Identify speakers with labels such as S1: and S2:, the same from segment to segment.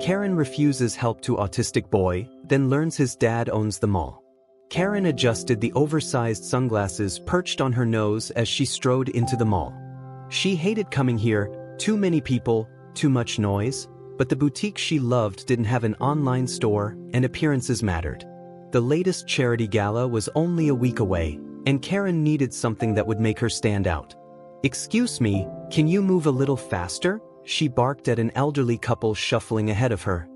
S1: Karen refuses help to autistic boy, then learns his dad owns the mall. Karen adjusted the oversized sunglasses perched on her nose as she strode into the mall. She hated coming here, too many people, too much noise, but the boutique she loved didn't have an online store, and appearances mattered. The latest charity gala was only a week away, and Karen needed something that would make her stand out. "Excuse me, can you move a little faster?" she barked at an elderly couple shuffling ahead of her.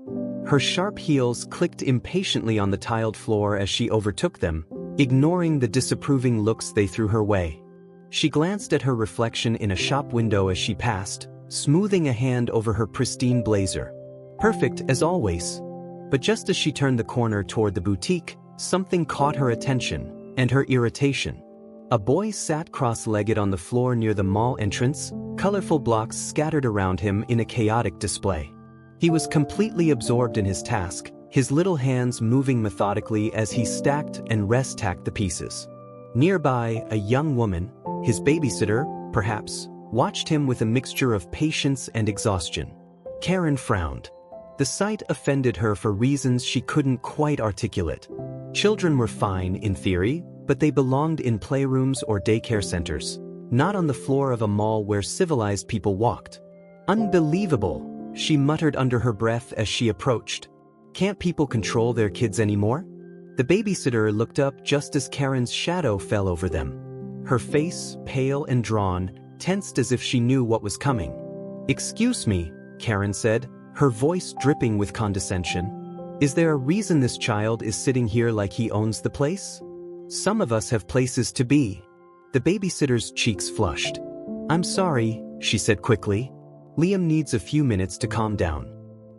S1: Her sharp heels clicked impatiently on the tiled floor as she overtook them, ignoring the disapproving looks they threw her way. She glanced at her reflection in a shop window as she passed, smoothing a hand over her pristine blazer. Perfect as always. But just as she turned the corner toward the boutique, something caught her attention, and her irritation. A boy sat cross-legged on the floor near the mall entrance, colorful blocks scattered around him in a chaotic display. He was completely absorbed in his task, his little hands moving methodically as he stacked and rest-tacked the pieces. Nearby, a young woman, his babysitter, perhaps, watched him with a mixture of patience and exhaustion. Karen frowned. The sight offended her for reasons she couldn't quite articulate. Children were fine, in theory, but they belonged in playrooms or daycare centers, not on the floor of a mall where civilized people walked. "Unbelievable," she muttered under her breath as she approached. "Can't people control their kids anymore?" The babysitter looked up just as Karen's shadow fell over them. Her face, pale and drawn, tensed as if she knew what was coming. "Excuse me," Karen said, her voice dripping with condescension. "Is there a reason this child is sitting here like he owns the place? Some of us have places to be." The babysitter's cheeks flushed. "I'm sorry," she said quickly. "Liam needs a few minutes to calm down.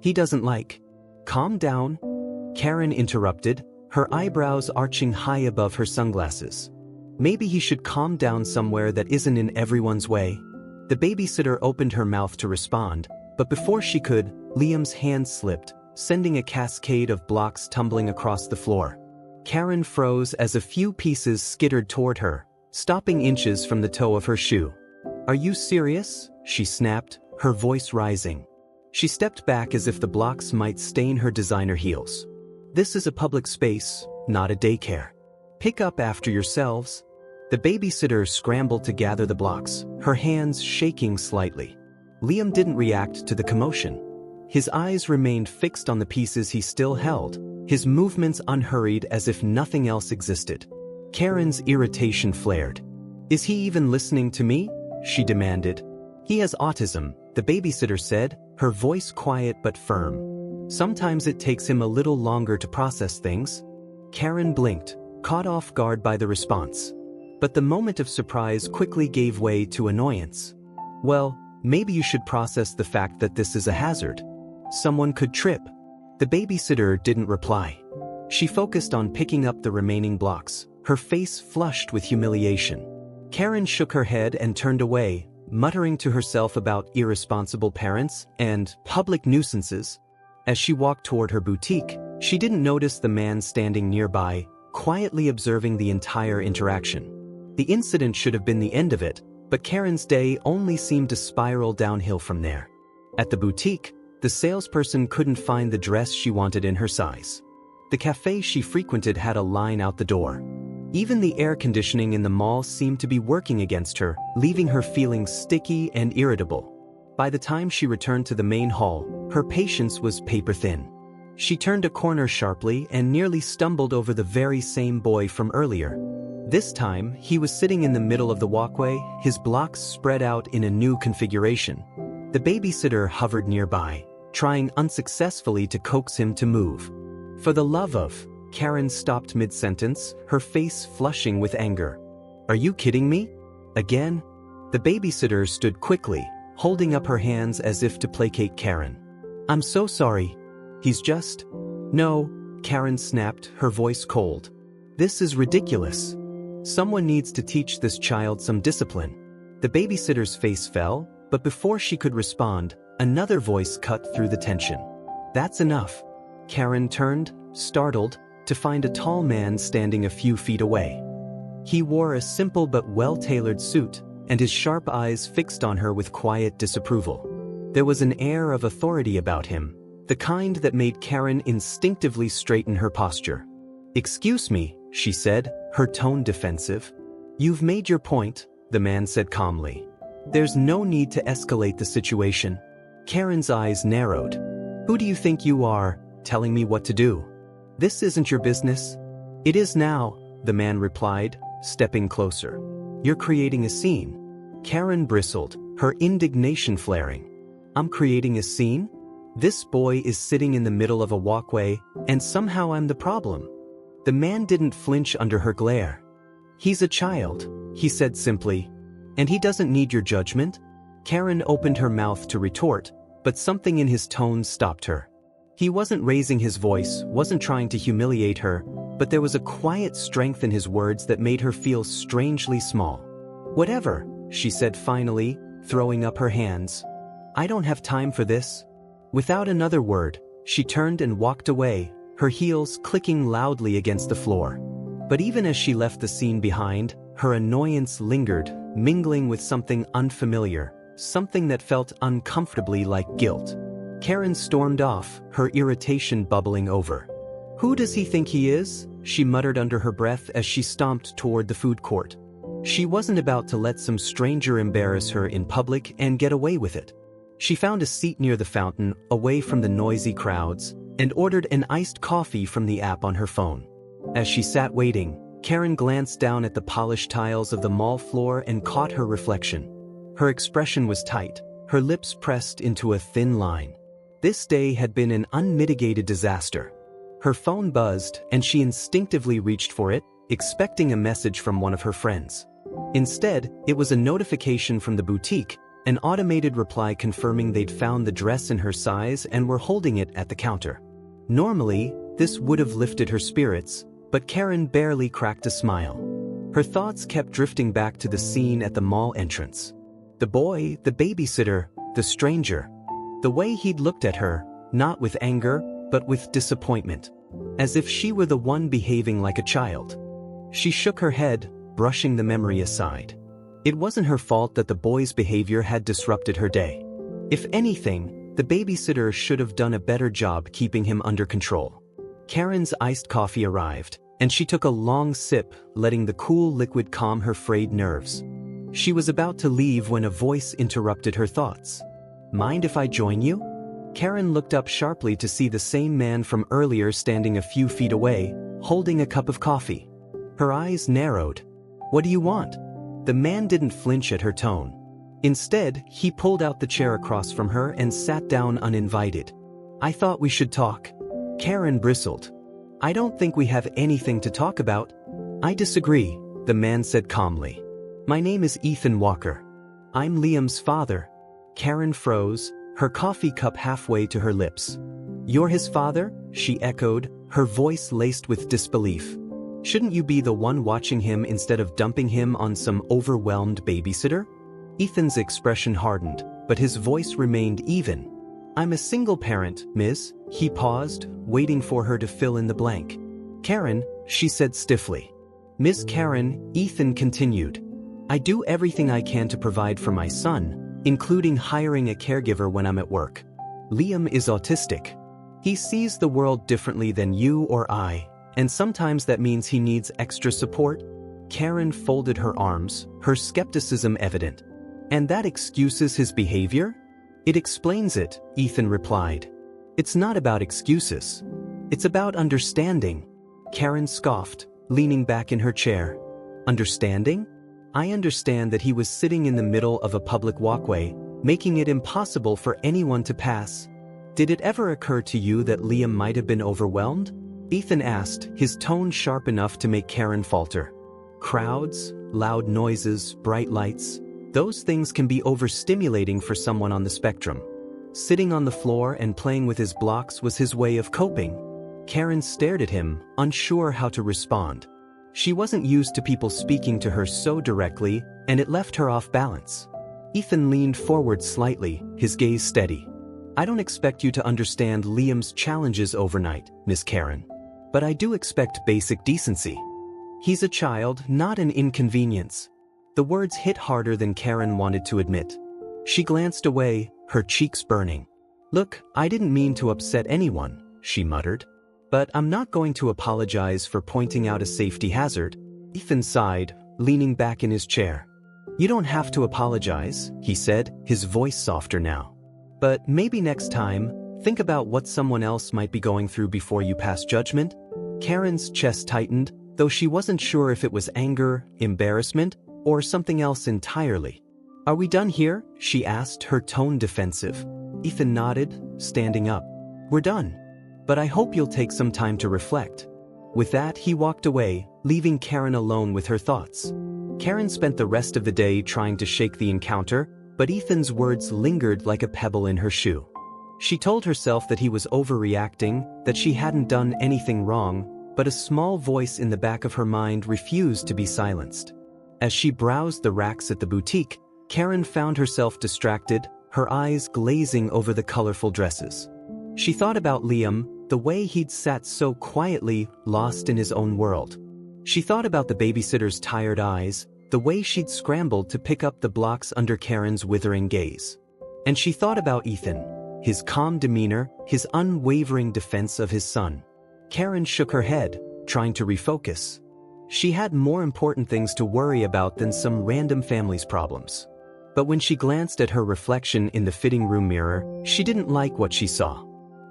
S1: He doesn't like—" "Calm down?" Karen interrupted, her eyebrows arching high above her sunglasses. "Maybe he should calm down somewhere that isn't in everyone's way." The babysitter opened her mouth to respond, but before she could, Liam's hand slipped, sending a cascade of blocks tumbling across the floor. Karen froze as a few pieces skittered toward her, stopping inches from the toe of her shoe. "Are you serious?" she snapped, her voice rising. She stepped back as if the blocks might stain her designer heels. "This is a public space, not a daycare. Pick up after yourselves." The babysitter scrambled to gather the blocks, her hands shaking slightly. Liam didn't react to the commotion. His eyes remained fixed on the pieces he still held, his movements unhurried as if nothing else existed. Karen's irritation flared. "Is he even listening to me?" she demanded. "He has autism," the babysitter said, her voice quiet but firm. "Sometimes it takes him a little longer to process things." Karen blinked, caught off guard by the response. But the moment of surprise quickly gave way to annoyance. "Well, maybe you should process the fact that this is a hazard. Someone could trip." The babysitter didn't reply. She focused on picking up the remaining blocks, her face flushed with humiliation. Karen shook her head and turned away, muttering to herself about irresponsible parents and public nuisances. As she walked toward her boutique, she didn't notice the man standing nearby, quietly observing the entire interaction. The incident should have been the end of it, but Karen's day only seemed to spiral downhill from there. At the boutique, the salesperson couldn't find the dress she wanted in her size. The cafe she frequented had a line out the door. Even the air conditioning in the mall seemed to be working against her, leaving her feeling sticky and irritable. By the time she returned to the main hall, her patience was paper-thin. She turned a corner sharply and nearly stumbled over the very same boy from earlier. This time, he was sitting in the middle of the walkway, his blocks spread out in a new configuration. The babysitter hovered nearby, trying unsuccessfully to coax him to move. "For the love of—" Karen stopped mid-sentence, her face flushing with anger. "Are you kidding me? Again?" The babysitter stood quickly, holding up her hands as if to placate Karen. "I'm so sorry. He's just—" "No," Karen snapped, her voice cold. "This is ridiculous. Someone needs to teach this child some discipline." The babysitter's face fell, but before she could respond, another voice cut through the tension. "That's enough." Karen turned, startled, to find a tall man standing a few feet away. He wore a simple but well-tailored suit, and his sharp eyes fixed on her with quiet disapproval. There was an air of authority about him, the kind that made Karen instinctively straighten her posture. "Excuse me," she said, her tone defensive. "You've made your point," the man said calmly. "There's no need to escalate the situation." Karen's eyes narrowed. "Who do you think you are, telling me what to do? This isn't your business." "It is now," the man replied, stepping closer. "You're creating a scene." Karen bristled, her indignation flaring. "I'm creating a scene? This boy is sitting in the middle of a walkway, and somehow I'm the problem." The man didn't flinch under her glare. "He's a child," he said simply. "And he doesn't need your judgment." Karen opened her mouth to retort, but something in his tone stopped her. He wasn't raising his voice, wasn't trying to humiliate her, but there was a quiet strength in his words that made her feel strangely small. "Whatever," she said finally, throwing up her hands. "I don't have time for this." Without another word, she turned and walked away, her heels clicking loudly against the floor. But even as she left the scene behind, her annoyance lingered, mingling with something unfamiliar, something that felt uncomfortably like guilt. Karen stormed off, her irritation bubbling over. "Who does he think he is?" she muttered under her breath as she stomped toward the food court. She wasn't about to let some stranger embarrass her in public and get away with it. She found a seat near the fountain, away from the noisy crowds, and ordered an iced coffee from the app on her phone. As she sat waiting, Karen glanced down at the polished tiles of the mall floor and caught her reflection. Her expression was tight, her lips pressed into a thin line. This day had been an unmitigated disaster. Her phone buzzed, and she instinctively reached for it, expecting a message from one of her friends. Instead, it was a notification from the boutique, an automated reply confirming they'd found the dress in her size and were holding it at the counter. Normally, this would have lifted her spirits, but Karen barely cracked a smile. Her thoughts kept drifting back to the scene at the mall entrance. The boy, the babysitter, the stranger. The way he'd looked at her, not with anger, but with disappointment, as if she were the one behaving like a child. She shook her head, brushing the memory aside. It wasn't her fault that the boy's behavior had disrupted her day. If anything, the babysitter should have done a better job keeping him under control. Karen's iced coffee arrived, and she took a long sip, letting the cool liquid calm her frayed nerves. She was about to leave when a voice interrupted her thoughts. "Mind if I join you?" Karen looked up sharply to see the same man from earlier standing a few feet away, holding a cup of coffee. Her eyes narrowed. "What do you want?" The man didn't flinch at her tone. Instead, he pulled out the chair across from her and sat down uninvited. "I thought we should talk." Karen bristled. "I don't think we have anything to talk about." "I disagree," the man said calmly. "My name is Ethan Walker. I'm Liam's father." Karen froze, her coffee cup halfway to her lips. "You're his father?" she echoed, her voice laced with disbelief. "Shouldn't you be the one watching him instead of dumping him on some overwhelmed babysitter?" Ethan's expression hardened, but his voice remained even. "I'm a single parent, miss." He paused, waiting for her to fill in the blank. "Karen," she said stiffly. "Miss Karen," Ethan continued. "I do everything I can to provide for my son, including hiring a caregiver when I'm at work. Liam is autistic. He sees the world differently than you or I, and sometimes that means he needs extra support." Karen folded her arms, her skepticism evident. "And that excuses his behavior?" "It explains it," Ethan replied. "It's not about excuses. It's about understanding." Karen scoffed, leaning back in her chair. "Understanding? I understand that he was sitting in the middle of a public walkway, making it impossible for anyone to pass. Did it ever occur to you that Liam might have been overwhelmed?" Ethan asked, his tone sharp enough to make Karen falter. Crowds, loud noises, bright lights, those things can be overstimulating for someone on the spectrum. Sitting on the floor and playing with his blocks was his way of coping. Karen stared at him, unsure how to respond. She wasn't used to people speaking to her so directly, and it left her off balance. Ethan leaned forward slightly, his gaze steady. "I don't expect you to understand Liam's challenges overnight, Miss Karen. But I do expect basic decency. He's a child, not an inconvenience." The words hit harder than Karen wanted to admit. She glanced away, her cheeks burning. "Look, I didn't mean to upset anyone," she muttered. "But I'm not going to apologize for pointing out a safety hazard." Ethan sighed, leaning back in his chair. "You don't have to apologize," he said, his voice softer now. "But maybe next time, think about what someone else might be going through before you pass judgment." Karen's chest tightened, though she wasn't sure if it was anger, embarrassment, or something else entirely. "Are we done here?" she asked, her tone defensive. Ethan nodded, standing up. "We're done. But I hope you'll take some time to reflect." With that, he walked away, leaving Karen alone with her thoughts. Karen spent the rest of the day trying to shake the encounter, but Ethan's words lingered like a pebble in her shoe. She told herself that he was overreacting, that she hadn't done anything wrong, but a small voice in the back of her mind refused to be silenced. As she browsed the racks at the boutique, Karen found herself distracted, her eyes glazing over the colorful dresses. She thought about Liam, the way he'd sat so quietly, lost in his own world. She thought about the babysitter's tired eyes, the way she'd scrambled to pick up the blocks under Karen's withering gaze. And she thought about Ethan, his calm demeanor, his unwavering defense of his son. Karen shook her head, trying to refocus. She had more important things to worry about than some random family's problems. But when she glanced at her reflection in the fitting room mirror, she didn't like what she saw.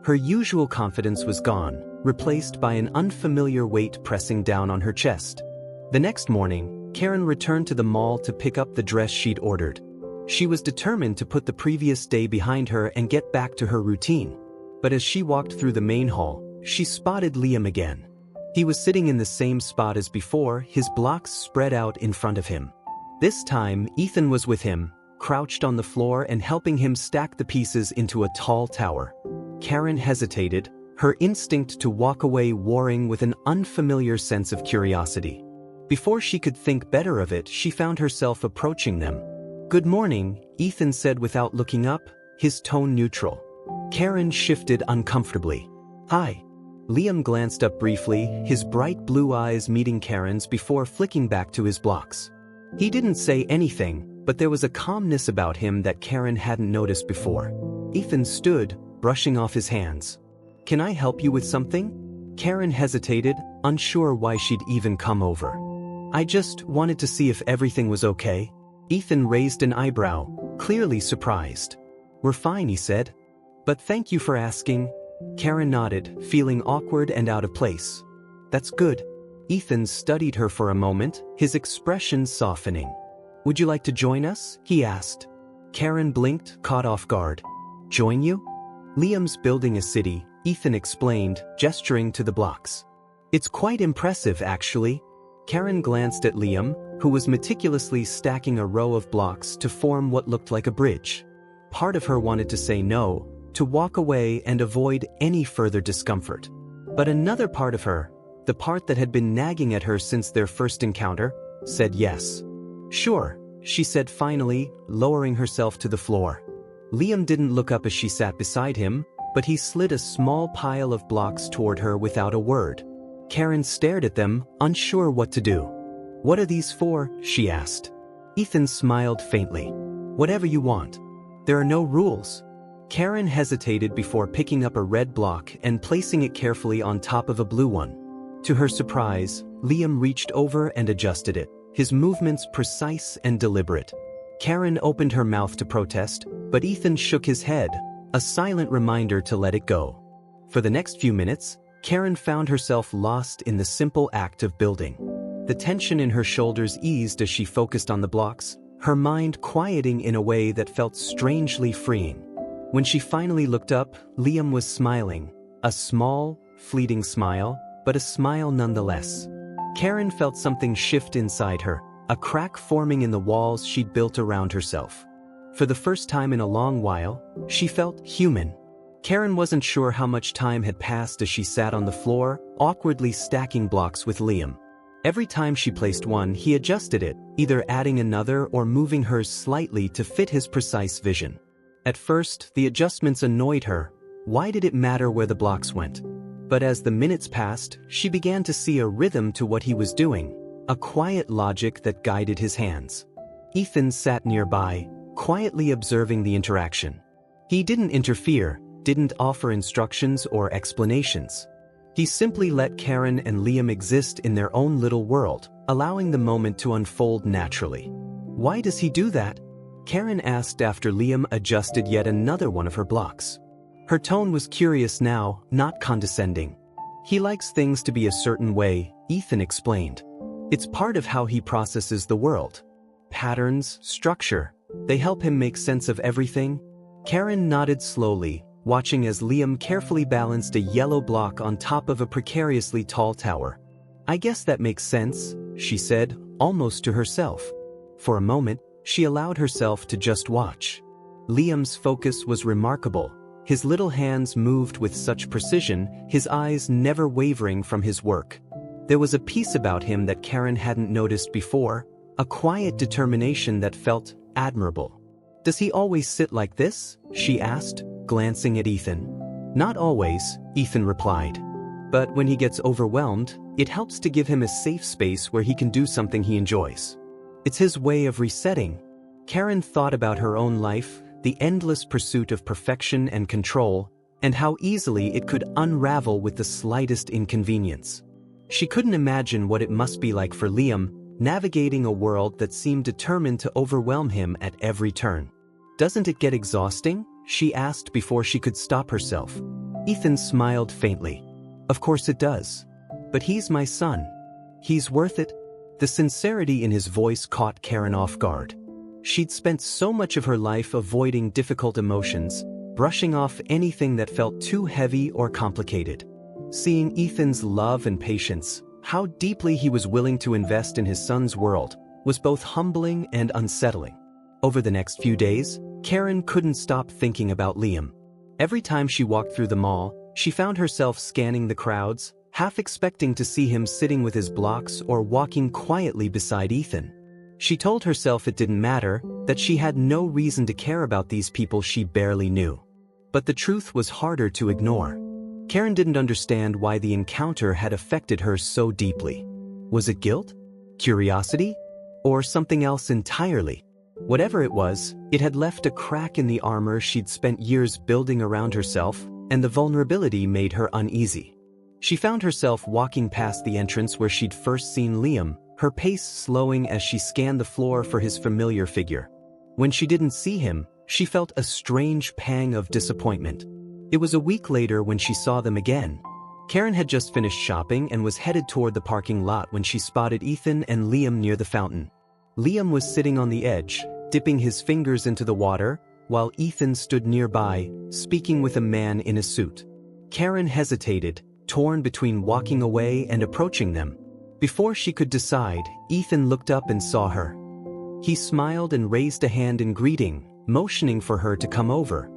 S1: Her usual confidence was gone, replaced by an unfamiliar weight pressing down on her chest. The next morning, Karen returned to the mall to pick up the dress she'd ordered. She was determined to put the previous day behind her and get back to her routine. But as she walked through the main hall, she spotted Liam again. He was sitting in the same spot as before, his blocks spread out in front of him. This time, Ethan was with him, crouched on the floor and helping him stack the pieces into a tall tower. Karen hesitated, her instinct to walk away warring with an unfamiliar sense of curiosity. Before she could think better of it, she found herself approaching them. "Good morning," Ethan said without looking up, his tone neutral. Karen shifted uncomfortably. "Hi." Liam glanced up briefly, his bright blue eyes meeting Karen's before flicking back to his blocks. He didn't say anything, but there was a calmness about him that Karen hadn't noticed before. Ethan stood, brushing off his hands. "Can I help you with something?" Karen hesitated, unsure why she'd even come over. "I just wanted to see if everything was okay." Ethan raised an eyebrow, clearly surprised. "We're fine," he said. "But thank you for asking." Karen nodded, feeling awkward and out of place. "That's good." Ethan studied her for a moment, his expression softening. "Would you like to join us?" he asked. Karen blinked, caught off guard. "Join you?" "Liam's building a city," Ethan explained, gesturing to the blocks. "It's quite impressive, actually." Karen glanced at Liam, who was meticulously stacking a row of blocks to form what looked like a bridge. Part of her wanted to say no, to walk away and avoid any further discomfort. But another part of her, the part that had been nagging at her since their first encounter, said yes. "Sure," she said finally, lowering herself to the floor. Liam didn't look up as she sat beside him, but he slid a small pile of blocks toward her without a word. Karen stared at them, unsure what to do. "What are these for?" she asked. Ethan smiled faintly. "Whatever you want. There are no rules." Karen hesitated before picking up a red block and placing it carefully on top of a blue one. To her surprise, Liam reached over and adjusted it, his movements precise and deliberate. Karen opened her mouth to protest, but Ethan shook his head, a silent reminder to let it go. For the next few minutes, Karen found herself lost in the simple act of building. The tension in her shoulders eased as she focused on the blocks, her mind quieting in a way that felt strangely freeing. When she finally looked up, Liam was smiling, a small, fleeting smile, but a smile nonetheless. Karen felt something shift inside her, a crack forming in the walls she'd built around herself. For the first time in a long while, she felt human. Karen wasn't sure how much time had passed as she sat on the floor, awkwardly stacking blocks with Liam. Every time she placed one, he adjusted it, either adding another or moving hers slightly to fit his precise vision. At first, the adjustments annoyed her. Why did it matter where the blocks went? But as the minutes passed, she began to see a rhythm to what he was doing, a quiet logic that guided his hands. Ethan sat nearby, quietly observing the interaction. He didn't interfere, didn't offer instructions or explanations. He simply let Karen and Liam exist in their own little world, allowing the moment to unfold naturally. Why does he do that? Karen asked after Liam adjusted yet another one of her blocks. Her tone was curious now, not condescending. He likes things to be a certain way, Ethan explained. It's part of how he processes the world. Patterns, structure, they help him make sense of everything. Karen nodded slowly, watching as Liam carefully balanced a yellow block on top of a precariously tall tower. I guess that makes sense, she said, almost to herself. For a moment, she allowed herself to just watch. Liam's focus was remarkable. His little hands moved with such precision, his eyes never wavering from his work. There was a peace about him that Karen hadn't noticed before, a quiet determination that felt admirable. Does he always sit like this? She asked, glancing at Ethan. Not always, Ethan replied. But when he gets overwhelmed, it helps to give him a safe space where he can do something he enjoys. It's his way of resetting. Karen thought about her own life, the endless pursuit of perfection and control, and how easily it could unravel with the slightest inconvenience. She couldn't imagine what it must be like for Liam, navigating a world that seemed determined to overwhelm him at every turn. Doesn't it get exhausting? She asked before she could stop herself. Ethan smiled faintly. Of course it does. But he's my son. He's worth it. The sincerity in his voice caught Karen off guard. She'd spent so much of her life avoiding difficult emotions, brushing off anything that felt too heavy or complicated. Seeing Ethan's love and patience, how deeply he was willing to invest in his son's world, was both humbling and unsettling. Over the next few days, Karen couldn't stop thinking about Liam. Every time she walked through the mall, she found herself scanning the crowds, half expecting to see him sitting with his blocks or walking quietly beside Ethan. She told herself it didn't matter, that she had no reason to care about these people she barely knew. But the truth was harder to ignore. Karen didn't understand why the encounter had affected her so deeply. Was it guilt? Curiosity? Or something else entirely? Whatever it was, it had left a crack in the armor she'd spent years building around herself, and the vulnerability made her uneasy. She found herself walking past the entrance where she'd first seen Liam, her pace slowing as she scanned the floor for his familiar figure. When she didn't see him, she felt a strange pang of disappointment. It was a week later when she saw them again. Karen had just finished shopping and was headed toward the parking lot when she spotted Ethan and Liam near the fountain. Liam was sitting on the edge, dipping his fingers into the water, while Ethan stood nearby, speaking with a man in a suit. Karen hesitated, torn between walking away and approaching them. Before she could decide, Ethan looked up and saw her. He smiled and raised a hand in greeting, motioning for her to come over.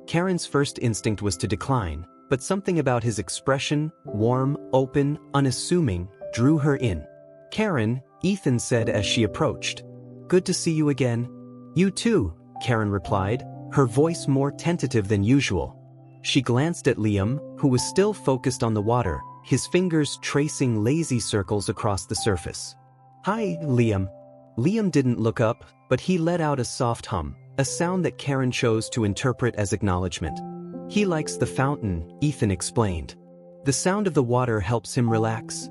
S1: Karen's first instinct was to decline, but something about his expression, warm, open, unassuming, drew her in. Karen, Ethan said as she approached. Good to see you again. You too, Karen replied, her voice more tentative than usual. She glanced at Liam, who was still focused on the water, his fingers tracing lazy circles across the surface. Hi, Liam. Liam didn't look up, but he let out a soft hum, a sound that Karen chose to interpret as acknowledgement. He likes the fountain, Ethan explained. The sound of the water helps him relax.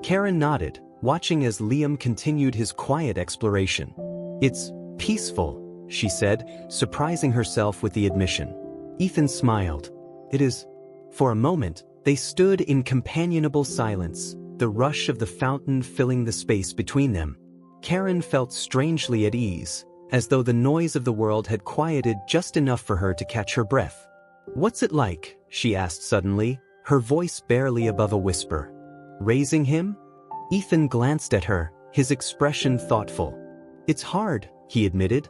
S1: Karen nodded, watching as Liam continued his quiet exploration. It's peaceful, she said, surprising herself with the admission. Ethan smiled. It is. For a moment, they stood in companionable silence, the rush of the fountain filling the space between them. Karen felt strangely at ease, as though the noise of the world had quieted just enough for her to catch her breath. What's it like? She asked suddenly, her voice barely above a whisper. Raising him? Ethan glanced at her, his expression thoughtful. It's hard, he admitted,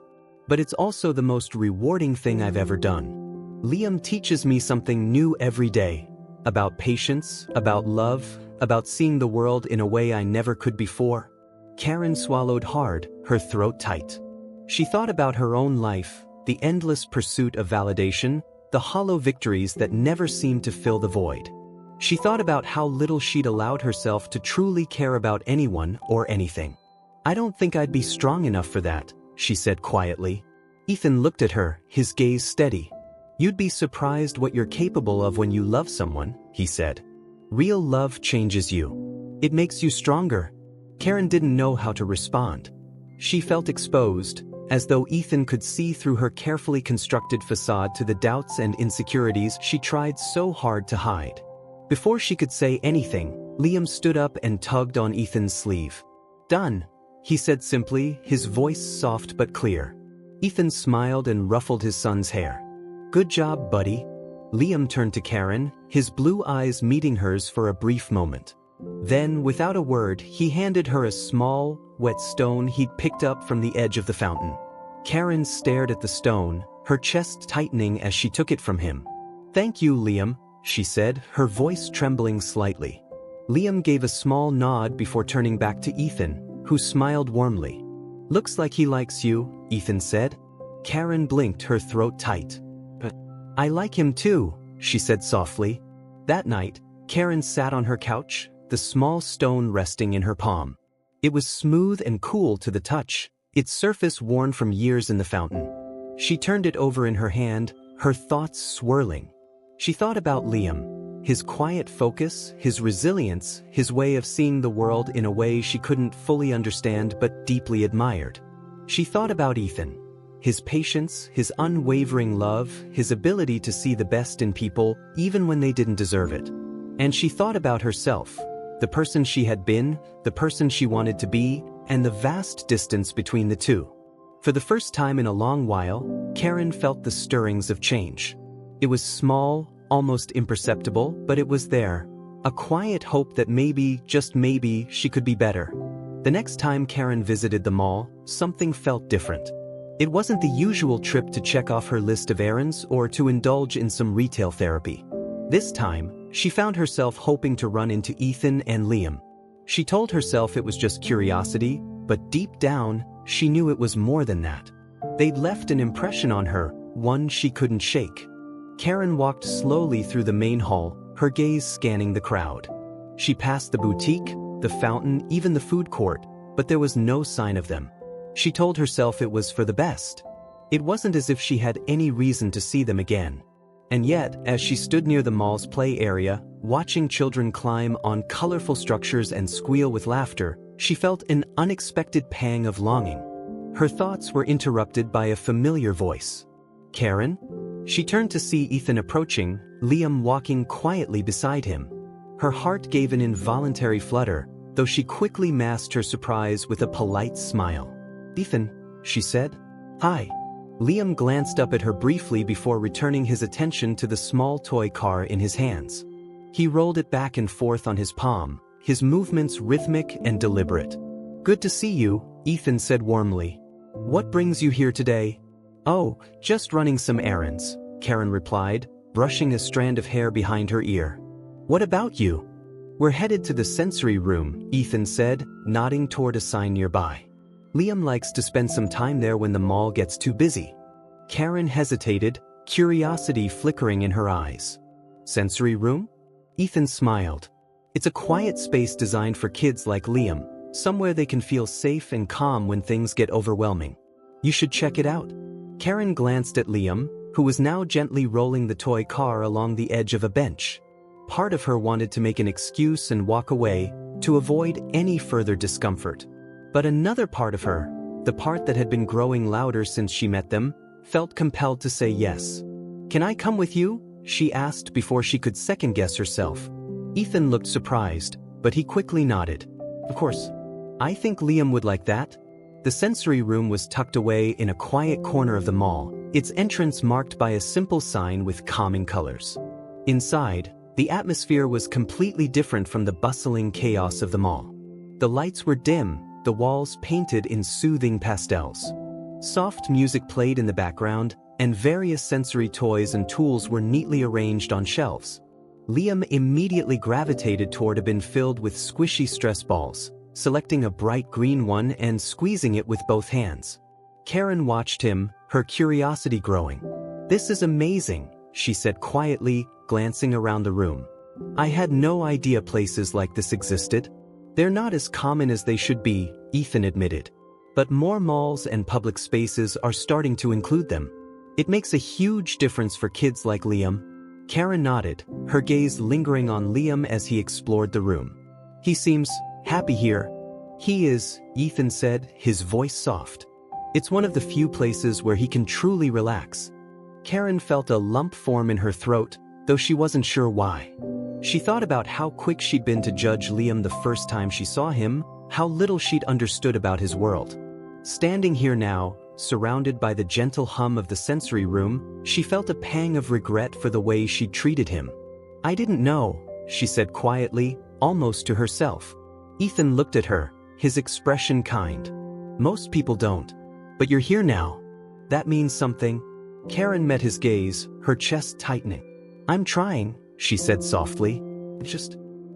S1: but it's also the most rewarding thing I've ever done. Liam teaches me something new every day. About patience, about love, about seeing the world in a way I never could before. Karen swallowed hard, her throat tight. She thought about her own life, the endless pursuit of validation, the hollow victories that never seemed to fill the void. She thought about how little she'd allowed herself to truly care about anyone or anything. I don't think I'd be strong enough for that, she said quietly. Ethan looked at her, his gaze steady. You'd be surprised what you're capable of when you love someone, he said. Real love changes you. It makes you stronger. Karen didn't know how to respond. She felt exposed, as though Ethan could see through her carefully constructed facade to the doubts and insecurities she tried so hard to hide. Before she could say anything, Liam stood up and tugged on Ethan's sleeve. Done, he said simply, his voice soft but clear. Ethan smiled and ruffled his son's hair. Good job, buddy. Liam turned to Karen, his blue eyes meeting hers for a brief moment. Then, without a word, he handed her a small, wet stone he'd picked up from the edge of the fountain. Karen stared at the stone, her chest tightening as she took it from him. Thank you, Liam, she said, her voice trembling slightly. Liam gave a small nod before turning back to Ethan, who smiled warmly. Looks like he likes you, Ethan said. Karen blinked, her throat tight. But I like him too, she said softly. That night, Karen sat on her couch, the small stone resting in her palm. It was smooth and cool to the touch, its surface worn from years in the fountain. She turned it over in her hand, her thoughts swirling. She thought about Liam, his quiet focus, his resilience, his way of seeing the world in a way she couldn't fully understand but deeply admired. She thought about Ethan, his patience, his unwavering love, his ability to see the best in people even when they didn't deserve it. And she thought about herself, the person she had been, the person she wanted to be, and the vast distance between the two. For the first time in a long while, Karen felt the stirrings of change. It was small, almost imperceptible, but it was there. A quiet hope that maybe, just maybe, she could be better. The next time Karen visited the mall, something felt different. It wasn't the usual trip to check off her list of errands or to indulge in some retail therapy. This time, she found herself hoping to run into Ethan and Liam. She told herself it was just curiosity, but deep down, she knew it was more than that. They'd left an impression on her, one she couldn't shake. Karen walked slowly through the main hall, her gaze scanning the crowd. She passed the boutique, the fountain, even the food court, but there was no sign of them. She told herself it was for the best. It wasn't as if she had any reason to see them again. And yet, as she stood near the mall's play area, watching children climb on colorful structures and squeal with laughter, she felt an unexpected pang of longing. Her thoughts were interrupted by a familiar voice. Karen? She turned to see Ethan approaching, Liam walking quietly beside him. Her heart gave an involuntary flutter, though she quickly masked her surprise with a polite smile. Ethan, she said. Hi. Liam glanced up at her briefly before returning his attention to the small toy car in his hands. He rolled it back and forth on his palm, his movements rhythmic and deliberate. Good to see you, Ethan said warmly. What brings you here today? Oh, just running some errands, Karen replied, brushing a strand of hair behind her ear. What about you? We're headed to the sensory room, Ethan said, nodding toward a sign nearby. Liam likes to spend some time there when the mall gets too busy. Karen hesitated, curiosity flickering in her eyes. Sensory room? Ethan smiled. It's a quiet space designed for kids like Liam, somewhere they can feel safe and calm when things get overwhelming. You should check it out. Karen glanced at Liam, who was now gently rolling the toy car along the edge of a bench. Part of her wanted to make an excuse and walk away, to avoid any further discomfort. But another part of her, the part that had been growing louder since she met them, felt compelled to say yes. Can I come with you? She asked before she could second-guess herself. Ethan looked surprised, but he quickly nodded. Of course. I think Liam would like that. The sensory room was tucked away in a quiet corner of the mall, its entrance marked by a simple sign with calming colors. Inside, the atmosphere was completely different from the bustling chaos of the mall. The lights were dim, the walls painted in soothing pastels. Soft music played in the background, and various sensory toys and tools were neatly arranged on shelves. Liam immediately gravitated toward a bin filled with squishy stress balls, selecting a bright green one and squeezing it with both hands. Karen watched him, her curiosity growing. This is amazing, she said quietly, glancing around the room. I had no idea places like this existed. They're not as common as they should be, Ethan admitted. But more malls and public spaces are starting to include them. It makes a huge difference for kids like Liam. Karen nodded, her gaze lingering on Liam as he explored the room. He seems happy here. He is, Ethan said, his voice soft. It's one of the few places where he can truly relax. Karen felt a lump form in her throat, though she wasn't sure why. She thought about how quick she'd been to judge Liam the first time she saw him, how little she'd understood about his world. Standing here now, surrounded by the gentle hum of the sensory room, she felt a pang of regret for the way she'd treated him. I didn't know, she said quietly, almost to herself. Ethan looked at her, his expression kind. Most people don't. But you're here now. That means something. Karen met his gaze, her chest tightening. I'm trying, she said softly.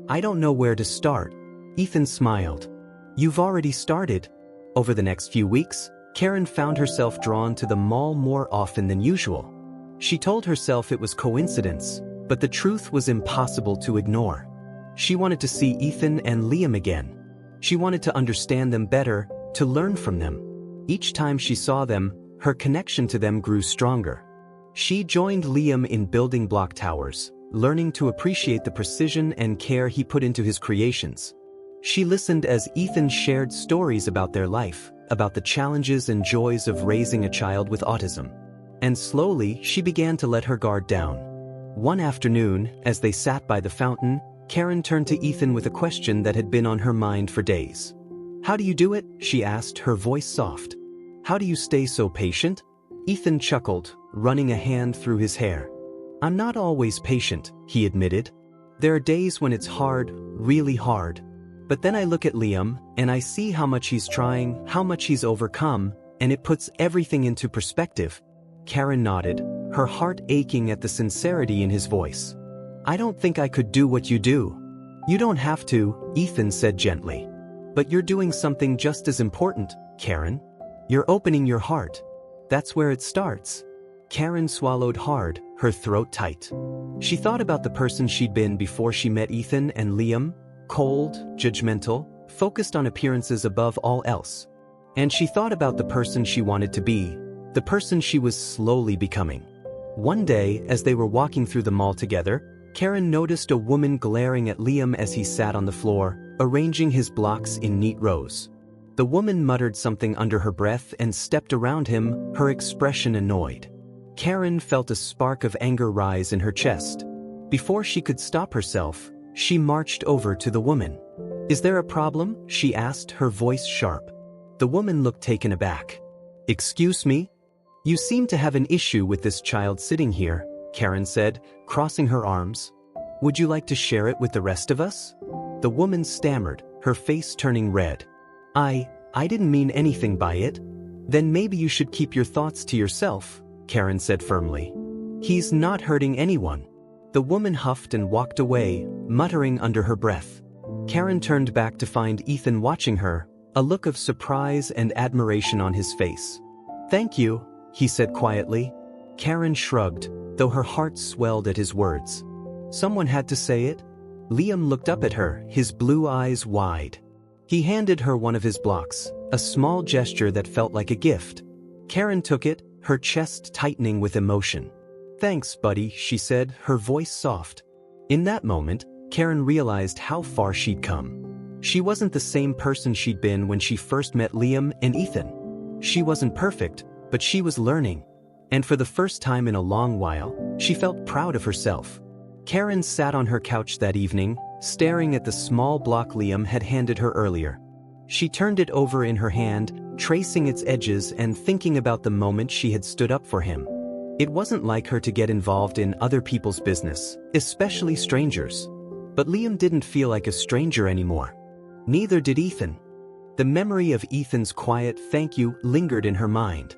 S1: I don't know where to start. Ethan smiled. You've already started. Over the next few weeks, Karen found herself drawn to the mall more often than usual. She told herself it was coincidence, but the truth was impossible to ignore. She wanted to see Ethan and Liam again. She wanted to understand them better, to learn from them. Each time she saw them, her connection to them grew stronger. She joined Liam in building block towers, learning to appreciate the precision and care he put into his creations. She listened as Ethan shared stories about their life, about the challenges and joys of raising a child with autism. And slowly, she began to let her guard down. One afternoon, as they sat by the fountain, Karen turned to Ethan with a question that had been on her mind for days. How do you do it? She asked, her voice soft. How do you stay so patient? Ethan chuckled, running a hand through his hair. I'm not always patient, he admitted. There are days when it's hard, really hard. But then I look at Liam, and I see how much he's trying, how much he's overcome, and it puts everything into perspective. Karen nodded, her heart aching at the sincerity in his voice. I don't think I could do what you do. You don't have to, Ethan said gently. But you're doing something just as important, Karen. You're opening your heart. That's where it starts. Karen swallowed hard, her throat tight. She thought about the person she'd been before she met Ethan and Liam, cold, judgmental, focused on appearances above all else. And she thought about the person she wanted to be, the person she was slowly becoming. One day, as they were walking through the mall together, Karen noticed a woman glaring at Liam as he sat on the floor, arranging his blocks in neat rows. The woman muttered something under her breath and stepped around him, her expression annoyed. Karen felt a spark of anger rise in her chest. Before she could stop herself, she marched over to the woman. Is there a problem? She asked, her voice sharp. The woman looked taken aback. Excuse me? You seem to have an issue with this child sitting here, Karen said, crossing her arms. Would you like to share it with the rest of us? The woman stammered, her face turning red. I didn't mean anything by it. Then maybe you should keep your thoughts to yourself, Karen said firmly. He's not hurting anyone. The woman huffed and walked away, muttering under her breath. Karen turned back to find Ethan watching her, a look of surprise and admiration on his face. Thank you, he said quietly. Karen shrugged, though her heart swelled at his words. Someone had to say it. Liam looked up at her, his blue eyes wide. He handed her one of his blocks, a small gesture that felt like a gift. Karen took it, her chest tightening with emotion. Thanks, buddy, she said, her voice soft. In that moment, Karen realized how far she'd come. She wasn't the same person she'd been when she first met Liam and Ethan. She wasn't perfect, but she was learning. And for the first time in a long while, she felt proud of herself. Karen sat on her couch that evening, staring at the small block Liam had handed her earlier. She turned it over in her hand, tracing its edges and thinking about the moment she had stood up for him. It wasn't like her to get involved in other people's business, especially strangers. But Liam didn't feel like a stranger anymore. Neither did Ethan. The memory of Ethan's quiet thank you lingered in her mind.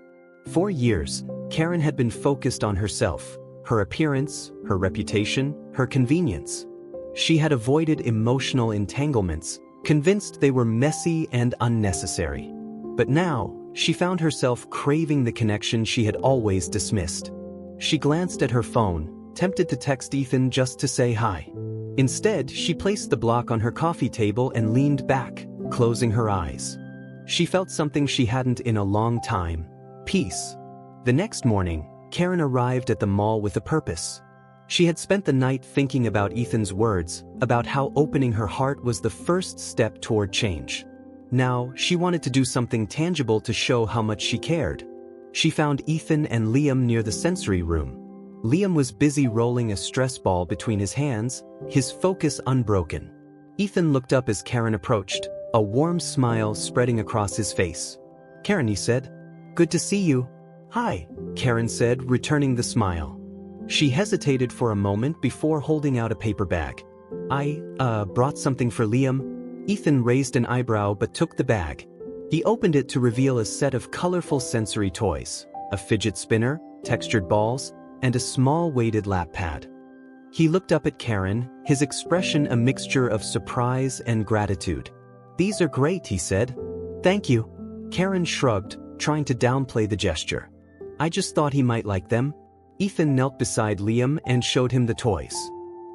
S1: For years, Karen had been focused on herself, her appearance, her reputation, her convenience. She had avoided emotional entanglements, convinced they were messy and unnecessary. But now, she found herself craving the connection she had always dismissed. She glanced at her phone, tempted to text Ethan just to say hi. Instead, she placed the block on her coffee table and leaned back, closing her eyes. She felt something she hadn't in a long time: peace. The next morning, Karen arrived at the mall with a purpose. She had spent the night thinking about Ethan's words, about how opening her heart was the first step toward change. Now, she wanted to do something tangible to show how much she cared. She found Ethan and Liam near the sensory room. Liam was busy rolling a stress ball between his hands, his focus unbroken. Ethan looked up as Karen approached, a warm smile spreading across his face. "Karen," he said. "Good to see you." "Hi," Karen said, returning the smile. She hesitated for a moment before holding out a paper bag. "I brought something for Liam." Ethan raised an eyebrow but took the bag. He opened it to reveal a set of colorful sensory toys, a fidget spinner, textured balls, and a small weighted lap pad. He looked up at Karen, his expression a mixture of surprise and gratitude. "These are great," he said. "Thank you." Karen shrugged, trying to downplay the gesture. "I just thought he might like them." Ethan knelt beside Liam and showed him the toys.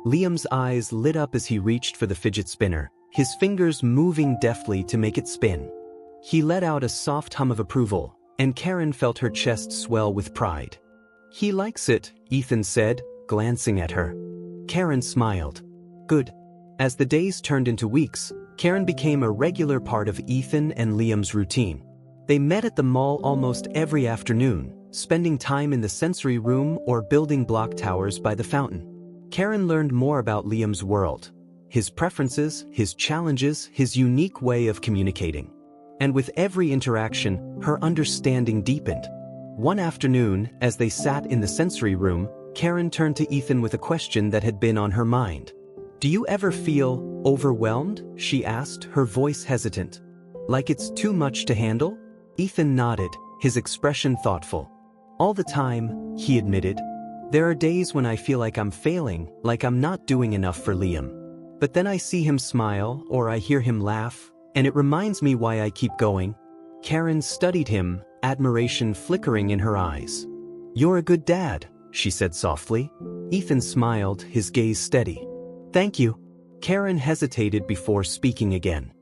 S1: Liam's eyes lit up as he reached for the fidget spinner, his fingers moving deftly to make it spin. He let out a soft hum of approval, and Karen felt her chest swell with pride. "He likes it," Ethan said, glancing at her. Karen smiled. "Good." As the days turned into weeks, Karen became a regular part of Ethan and Liam's routine. They met at the mall almost every afternoon, spending time in the sensory room or building block towers by the fountain. Karen learned more about Liam's world, his preferences, his challenges, his unique way of communicating. And with every interaction, her understanding deepened. One afternoon, as they sat in the sensory room, Karen turned to Ethan with a question that had been on her mind. "Do you ever feel overwhelmed?" she asked, her voice hesitant. "Like it's too much to handle?" Ethan nodded, his expression thoughtful. "All the time," he admitted. "There are days when I feel like I'm failing, like I'm not doing enough for Liam. But then I see him smile, or I hear him laugh, and it reminds me why I keep going." Karen studied him, admiration flickering in her eyes. "You're a good dad," she said softly. Ethan smiled, his gaze steady. "Thank you." Karen hesitated before speaking again.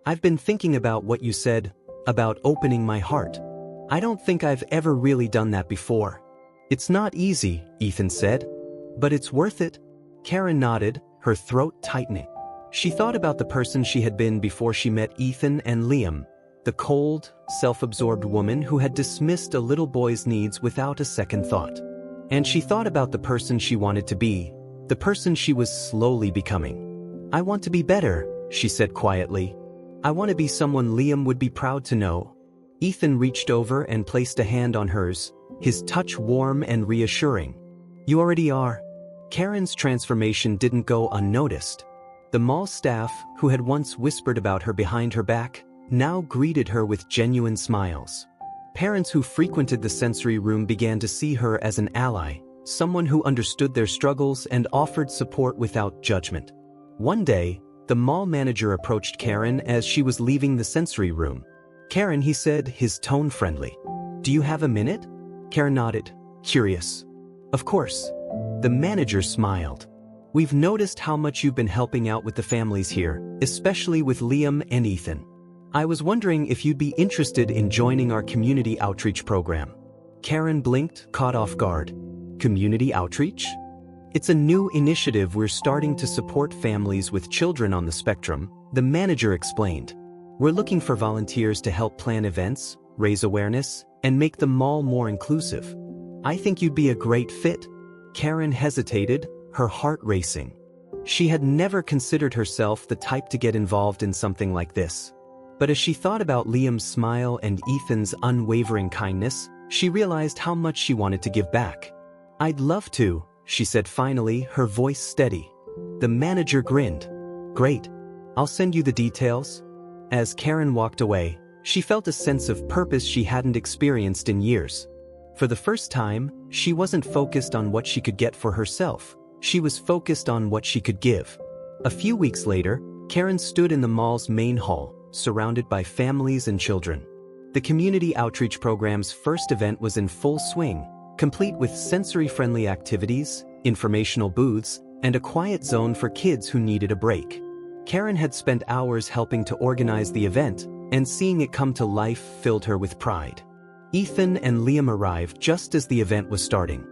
S1: "I've been thinking about what you said, about opening my heart. I don't think I've ever really done that before." "It's not easy," Ethan said. "But it's worth it." Karen nodded, her throat tightening. She thought about the person she had been before she met Ethan and Liam, the cold, self-absorbed woman who had dismissed a little boy's needs without a second thought. And she thought about the person she wanted to be, the person she was slowly becoming. "I want to be better," she said quietly. "I want to be someone Liam would be proud to know." Ethan reached over and placed a hand on hers, his touch warm and reassuring. "You already are." Karen's transformation didn't go unnoticed. The mall staff, who had once whispered about her behind her back, now greeted her with genuine smiles. Parents who frequented the sensory room began to see her as an ally, someone who understood their struggles and offered support without judgment. One day, the mall manager approached Karen as she was leaving the sensory room. "Karen," he said, his tone friendly. "Do you have a minute?" Karen nodded, curious. "Of course." The manager smiled. "We've noticed how much you've been helping out with the families here, especially with Liam and Ethan. I was wondering if you'd be interested in joining our community outreach program." Karen blinked, caught off guard. "Community outreach?" "It's a new initiative we're starting to support families with children on the spectrum," the manager explained. "We're looking for volunteers to help plan events, raise awareness, and make the mall more inclusive. I think you'd be a great fit." Karen hesitated, her heart racing. She had never considered herself the type to get involved in something like this. But as she thought about Liam's smile and Ethan's unwavering kindness, she realized how much she wanted to give back. "I'd love to," she said finally, her voice steady. The manager grinned. "Great. I'll send you the details." As Karen walked away, she felt a sense of purpose she hadn't experienced in years. For the first time, she wasn't focused on what she could get for herself. She was focused on what she could give. A few weeks later, Karen stood in the mall's main hall, surrounded by families and children. The community outreach program's first event was in full swing, complete with sensory-friendly activities, informational booths, and a quiet zone for kids who needed a break. Karen had spent hours helping to organize the event, and seeing it come to life filled her with pride. Ethan and Liam arrived just as the event was starting.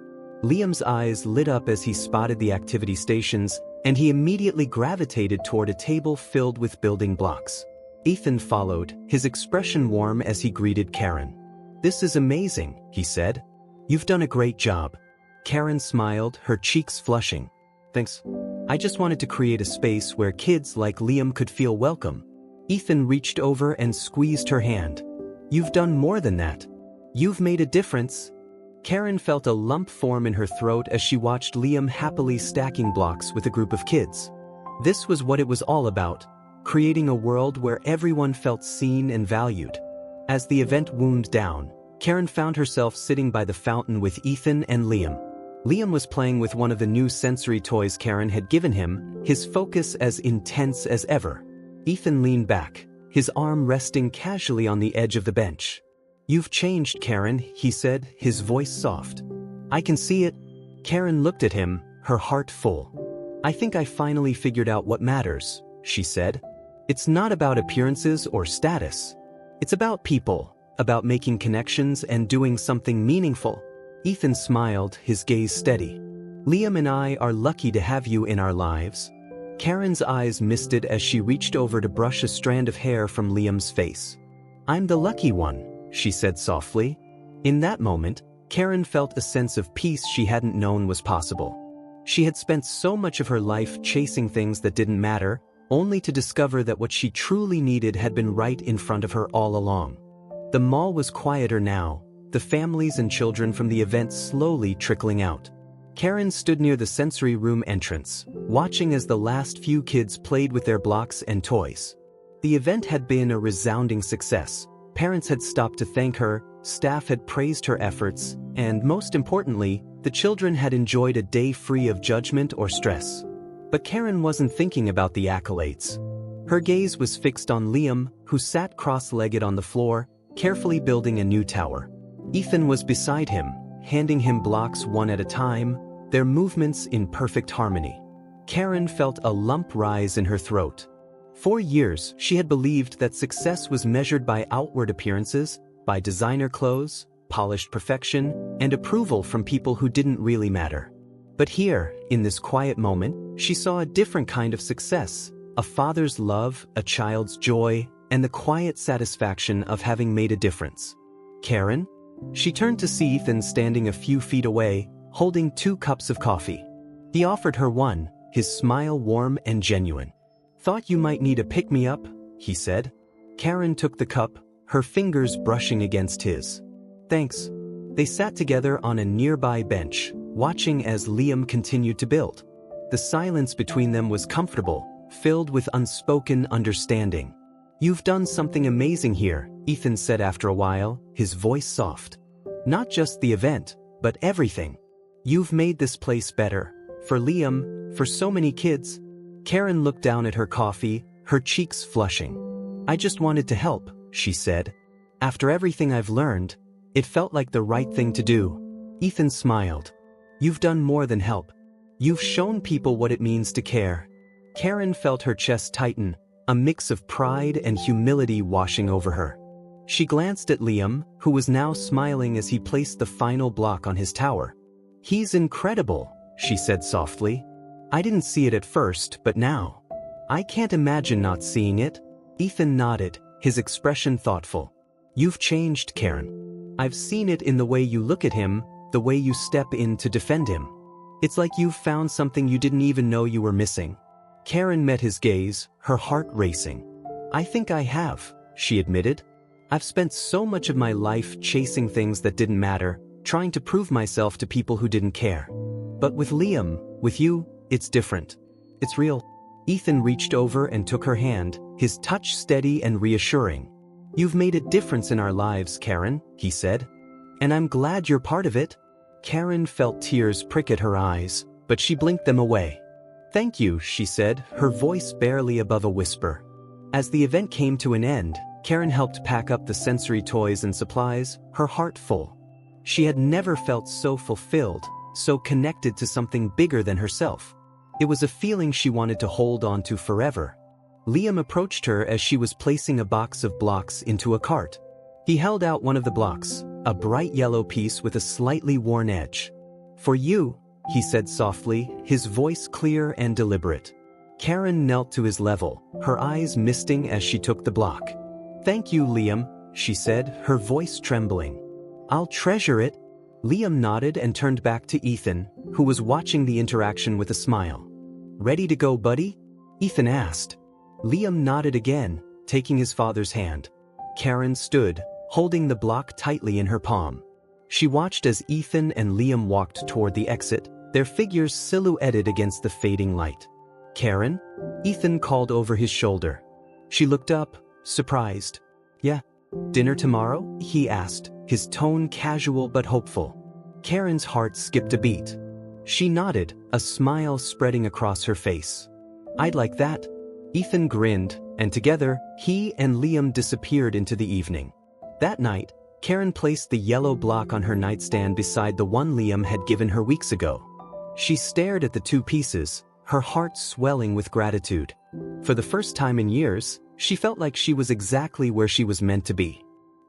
S1: Liam's eyes lit up as he spotted the activity stations, and he immediately gravitated toward a table filled with building blocks. Ethan followed, his expression warm as he greeted Karen. "This is amazing," he said. "You've done a great job." Karen smiled, her cheeks flushing. "Thanks. I just wanted to create a space where kids like Liam could feel welcome." Ethan reached over and squeezed her hand. "You've done more than that. You've made a difference." Karen felt a lump form in her throat as she watched Liam happily stacking blocks with a group of kids. This was what it was all about, creating a world where everyone felt seen and valued. As the event wound down, Karen found herself sitting by the fountain with Ethan and Liam. Liam was playing with one of the new sensory toys Karen had given him, his focus as intense as ever. Ethan leaned back, his arm resting casually on the edge of the bench. "You've changed, Karen," he said, his voice soft. "I can see it." Karen looked at him, her heart full. "I think I finally figured out what matters," she said. "It's not about appearances or status. It's about people, about making connections and doing something meaningful." Ethan smiled, his gaze steady. "Liam and I are lucky to have you in our lives." Karen's eyes misted as she reached over to brush a strand of hair from Liam's face. "I'm the lucky one," she said softly. In that moment, Karen felt a sense of peace she hadn't known was possible. She had spent so much of her life chasing things that didn't matter, only to discover that what she truly needed had been right in front of her all along. The mall was quieter now, the families and children from the event slowly trickling out. Karen stood near the sensory room entrance, watching as the last few kids played with their blocks and toys. The event had been a resounding success. Parents had stopped to thank her, staff had praised her efforts, and most importantly, the children had enjoyed a day free of judgment or stress. But Karen wasn't thinking about the accolades. Her gaze was fixed on Liam, who sat cross-legged on the floor, carefully building a new tower. Ethan was beside him, handing him blocks one at a time, their movements in perfect harmony. Karen felt a lump rise in her throat. For years, she had believed that success was measured by outward appearances, by designer clothes, polished perfection, and approval from people who didn't really matter. But here, in this quiet moment, she saw a different kind of success, a father's love, a child's joy, and the quiet satisfaction of having made a difference. "Karen?" She turned to see Ethan standing a few feet away, holding 2 cups of coffee. He offered her one, his smile warm and genuine. "Thought you might need a pick-me-up," he said. Karen took the cup, her fingers brushing against his. "Thanks." They sat together on a nearby bench, watching as Liam continued to build. The silence between them was comfortable, filled with unspoken understanding. "You've done something amazing here," Ethan said after a while, his voice soft. "Not just the event, but everything. You've made this place better. For Liam, for so many kids." Karen looked down at her coffee, her cheeks flushing. "I just wanted to help," she said. "After everything I've learned, it felt like the right thing to do." Ethan smiled. "You've done more than help. You've shown people what it means to care." Karen felt her chest tighten, a mix of pride and humility washing over her. She glanced at Liam, who was now smiling as he placed the final block on his tower. "He's incredible," she said softly. "I didn't see it at first, but now. I can't imagine not seeing it." Ethan nodded, his expression thoughtful. "You've changed, Karen. I've seen it in the way you look at him, the way you step in to defend him. It's like you've found something you didn't even know you were missing." Karen met his gaze, her heart racing. "I think I have," she admitted. "I've spent so much of my life chasing things that didn't matter, trying to prove myself to people who didn't care. But with Liam, with you, it's different. It's real." Ethan reached over and took her hand, his touch steady and reassuring. "You've made a difference in our lives, Karen," he said. "And I'm glad you're part of it." Karen felt tears prick at her eyes, but she blinked them away. "Thank you," she said, her voice barely above a whisper. As the event came to an end, Karen helped pack up the sensory toys and supplies, her heart full. She had never felt so fulfilled, so connected to something bigger than herself. It was a feeling she wanted to hold on to forever. Liam approached her as she was placing a box of blocks into a cart. He held out one of the blocks, a bright yellow piece with a slightly worn edge. "For you," he said softly, his voice clear and deliberate. Karen knelt to his level, her eyes misting as she took the block. "Thank you, Liam," she said, her voice trembling. "I'll treasure it." Liam nodded and turned back to Ethan, who was watching the interaction with a smile. "Ready to go, buddy?" Ethan asked. Liam nodded again, taking his father's hand. Karen stood, holding the block tightly in her palm. She watched as Ethan and Liam walked toward the exit, their figures silhouetted against the fading light. "Karen?" Ethan called over his shoulder. She looked up, surprised. "Yeah. Dinner tomorrow?" he asked, his tone casual but hopeful. Karen's heart skipped a beat. She nodded, a smile spreading across her face. "I'd like that." Ethan grinned, and together, he and Liam disappeared into the evening. That night, Karen placed the yellow block on her nightstand beside the one Liam had given her weeks ago. She stared at the two pieces, her heart swelling with gratitude. For the first time in years, she felt like she was exactly where she was meant to be.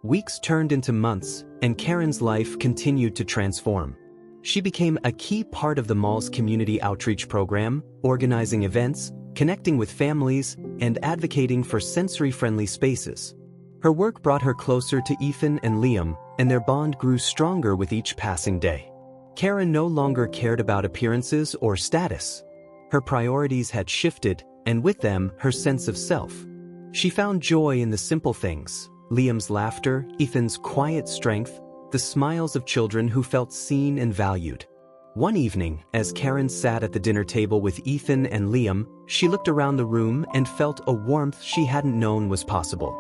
S1: Weeks turned into months, and Karen's life continued to transform. She became a key part of the mall's community outreach program, organizing events, connecting with families, and advocating for sensory-friendly spaces. Her work brought her closer to Ethan and Liam, and their bond grew stronger with each passing day. Karen no longer cared about appearances or status. Her priorities had shifted, and with them, her sense of self. She found joy in the simple things: Liam's laughter, Ethan's quiet strength, the smiles of children who felt seen and valued. One evening, as Karen sat at the dinner table with Ethan and Liam, she looked around the room and felt a warmth she hadn't known was possible.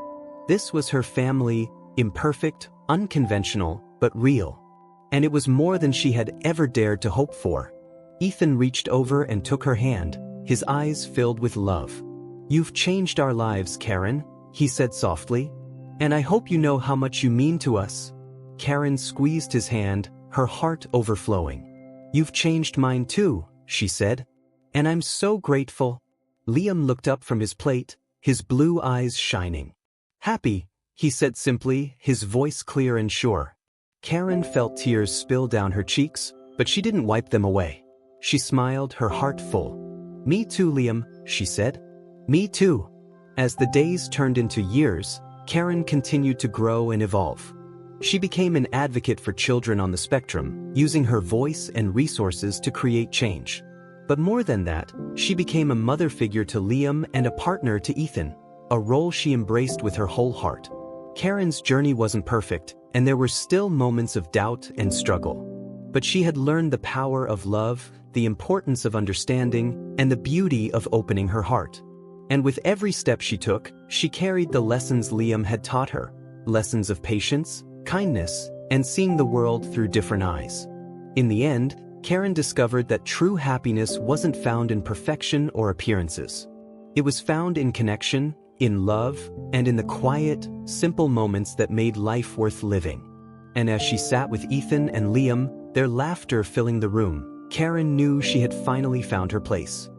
S1: This was her family, imperfect, unconventional, but real. And it was more than she had ever dared to hope for. Ethan reached over and took her hand, his eyes filled with love. "You've changed our lives, Karen," he said softly. "And I hope you know how much you mean to us." Karen squeezed his hand, her heart overflowing. "You've changed mine too," she said. "And I'm so grateful." Liam looked up from his plate, his blue eyes shining. "Happy," he said simply, his voice clear and sure. Karen felt tears spill down her cheeks, but she didn't wipe them away. She smiled, her heart full. "Me too, Liam," she said. "Me too." As the days turned into years, Karen continued to grow and evolve. She became an advocate for children on the spectrum, using her voice and resources to create change. But more than that, she became a mother figure to Liam and a partner to Ethan, a role she embraced with her whole heart. Karen's journey wasn't perfect, and there were still moments of doubt and struggle. But she had learned the power of love, the importance of understanding, and the beauty of opening her heart. And with every step she took, she carried the lessons Liam had taught her, lessons of patience, kindness, and seeing the world through different eyes. In the end, Karen discovered that true happiness wasn't found in perfection or appearances. It was found in connection, in love, and in the quiet, simple moments that made life worth living. And as she sat with Ethan and Liam, their laughter filling the room, Karen knew she had finally found her place.